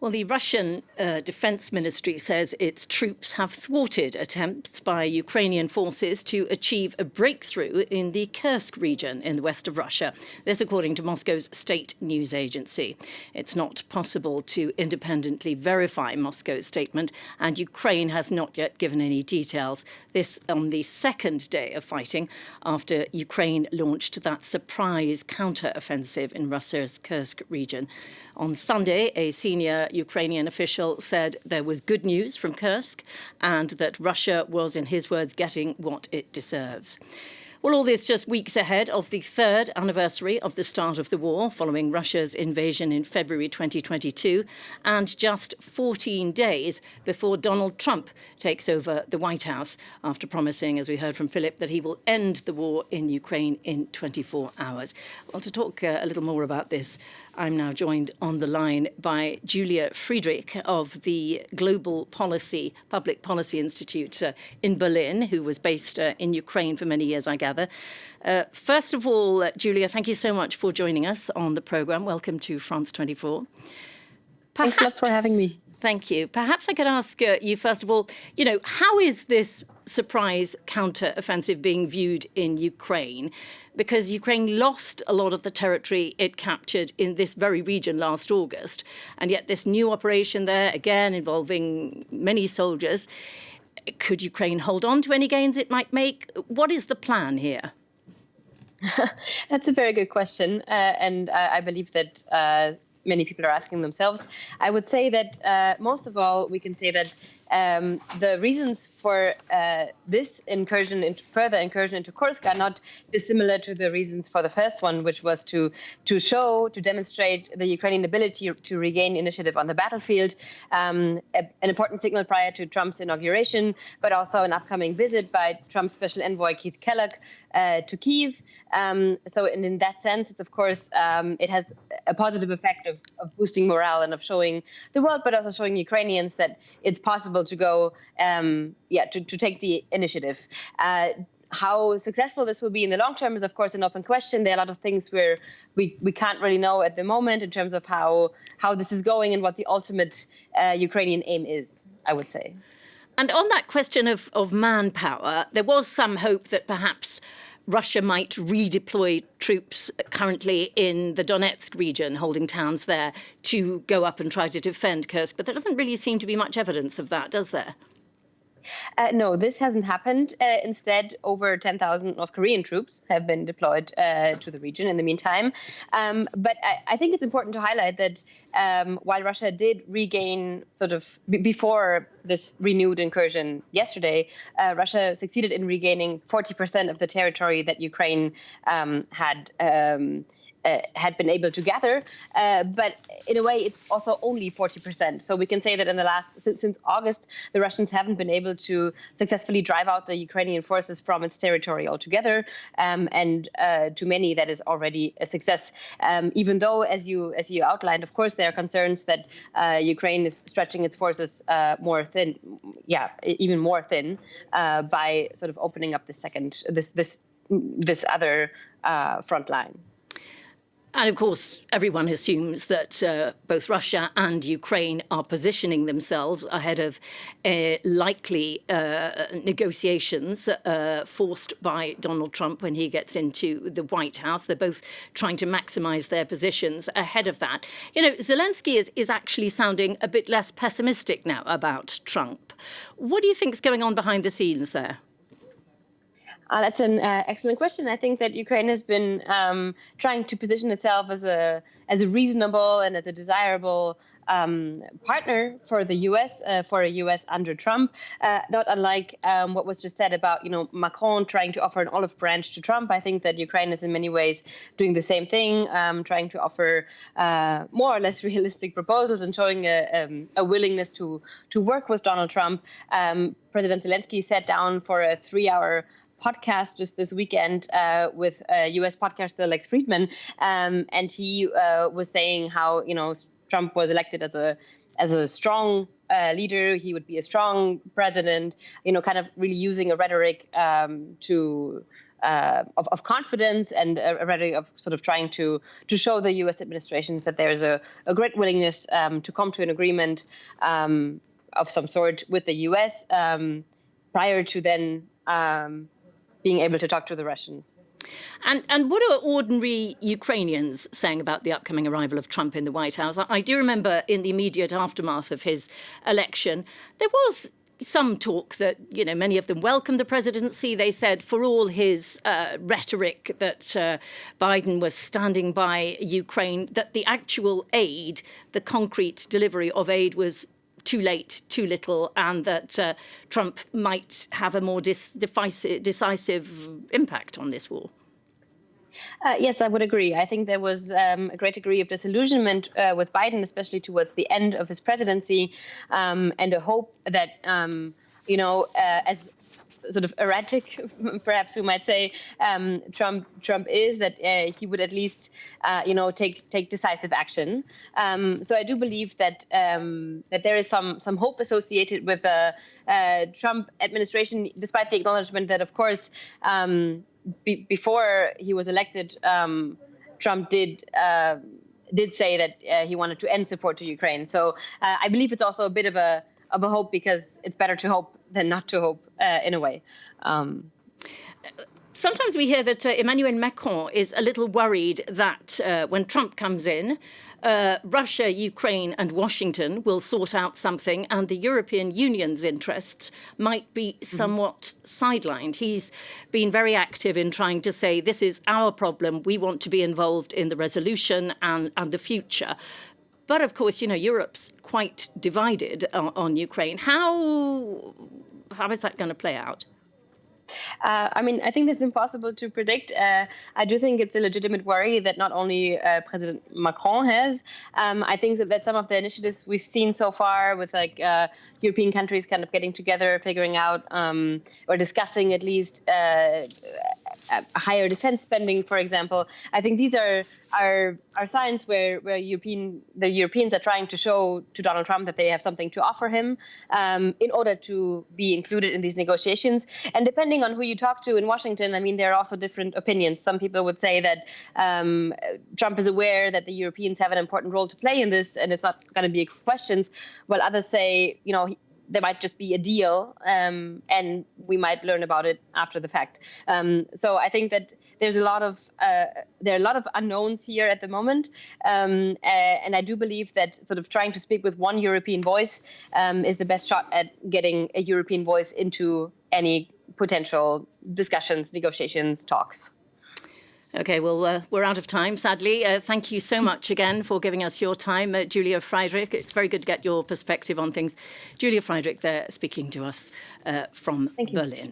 Well, the Russian Defense Ministry says its troops have thwarted attempts by Ukrainian forces to achieve a breakthrough in the Kursk region in the west of Russia. This according to Moscow's state news agency. It's not possible to independently verify Moscow's statement, and Ukraine has not yet given any details. This on the second day of fighting after Ukraine launched that surprise counteroffensive in Russia's Kursk region. On Sunday, a senior Ukrainian official said there was good news from Kursk and that Russia was, in his words, getting what it deserves. Well, all this just weeks ahead of the third anniversary of the start of the war following Russia's invasion in February 2022, and just 14 days before Donald Trump takes over the White House after promising, as we heard from Philip, that he will end the war in Ukraine in 24 hours. Well, to talk a little more about this, I'm now joined on the line by Julia Friedrich of the Global Public Policy Institute in Berlin, who was based in Ukraine for many years, I gather. First of all, Julia, thank you so much for joining us on the programme. Welcome to France 24. Thanks a lot for having me. Thank you. Perhaps I could ask you, first of all, how is this surprise counter-offensive being viewed in Ukraine? Because Ukraine lost a lot of the territory it captured in this very region last August. And yet this new operation there, again, involving many soldiers. Could Ukraine hold on to any gains it might make? What is the plan here? That's a very good question. And I believe that many people are asking themselves. I would say that most of all, we can say that the reasons for this further incursion into Kursk are not dissimilar to the reasons for the first one, which was to demonstrate the Ukrainian ability to regain initiative on the battlefield, an important signal prior to Trump's inauguration, but also an upcoming visit by Trump's special envoy Keith Kellogg to Kyiv. So in that sense, it's of course, it has a positive effect of boosting morale and of showing the world, but also showing Ukrainians that it's possible to go, to take the initiative. How successful this will be in the long term is, of course, an open question. There are a lot of things where we can't really know at the moment in terms of how this is going and what the ultimate Ukrainian aim is, I would say. And on that question of manpower, there was some hope that perhaps Russia might redeploy troops currently in the Donetsk region, holding towns there, to go up and try to defend Kursk. But there doesn't really seem to be much evidence of that, does there? No, this hasn't happened. Instead, over 10,000 North Korean troops have been deployed to the region in the meantime. But I think it's important to highlight that while Russia did regain before this renewed incursion yesterday, Russia succeeded in regaining 40% of the territory that Ukraine had been able to gather, but in a way, it's also only 40%. So we can say that since August, the Russians haven't been able to successfully drive out the Ukrainian forces from its territory altogether. And to many, that is already a success. Even though, as you outlined, of course, there are concerns that Ukraine is stretching its forces even more thin by sort of opening up this other front line. And of course, everyone assumes that both Russia and Ukraine are positioning themselves ahead of likely negotiations forced by Donald Trump when he gets into the White House. They're both trying to maximize their positions ahead of that. Zelenskyy is actually sounding a bit less pessimistic now about Trump. What do you think is going on behind the scenes there? That's an excellent question. I think that Ukraine has been trying to position itself as a reasonable and as a desirable partner for the U.S. For a U.S. under Trump, not unlike what was just said about Macron trying to offer an olive branch to Trump. I think that Ukraine is in many ways doing the same thing, trying to offer more or less realistic proposals and showing a willingness to work with Donald Trump. President Zelenskyy sat down for a 3-hour podcast just this weekend with U.S. podcaster Lex Friedman, and he was saying how Trump was elected as a strong leader. He would be a strong president. Kind of really using a rhetoric to of confidence and a rhetoric of sort of trying to show the U.S. administrations that there's a great willingness to come to an agreement of some sort with the U.S. Prior to then being able to talk to the Russians. And what are ordinary Ukrainians saying about the upcoming arrival of Trump in the White House? I do remember in the immediate aftermath of his election, there was some talk that, many of them welcomed the presidency. They said for all his rhetoric that Biden was standing by Ukraine, that the actual aid, the concrete delivery of aid was too late, too little, and that Trump might have a more decisive impact on this war. Yes, I would agree. I think there was a great degree of disillusionment with Biden, especially towards the end of his presidency, and a hope that, as sort of erratic, perhaps we might say, Trump is, that he would at least, take decisive action. So I do believe that that there is some hope associated with the Trump administration, despite the acknowledgement that, of course, before he was elected, Trump did say that he wanted to end support to Ukraine. So I believe it's also a bit of a hope, because it's better to hope than not to hope, in a way. Sometimes we hear that Emmanuel Macron is a little worried that when Trump comes in, Russia, Ukraine and Washington will sort out something, and the European Union's interests might be somewhat sidelined. He's been very active in trying to say, this is our problem. We want to be involved in the resolution and the future. But of course, Europe's quite divided on Ukraine. How is that going to play out? I think that's impossible to predict. I do think it's a legitimate worry that not only President Macron has. I think that some of the initiatives we've seen so far with European countries kind of getting together, figuring out or discussing at least higher defense spending, for example. I think these are signs where the Europeans are trying to show to Donald Trump that they have something to offer him in order to be included in these negotiations. And depending on who you talk to in Washington, there are also different opinions. Some people would say that Trump is aware that the Europeans have an important role to play in this, and it's not going to be questions, while others say, there might just be a deal, and we might learn about it after the fact. So I think that there are a lot of unknowns here at the moment, and I do believe that sort of trying to speak with one European voice is the best shot at getting a European voice into any potential discussions, negotiations, talks. OK, well, we're out of time, sadly. Thank you so much again for giving us your time, Julia Friedrich. It's very good to get your perspective on things. Julia Friedrich there speaking to us from Berlin.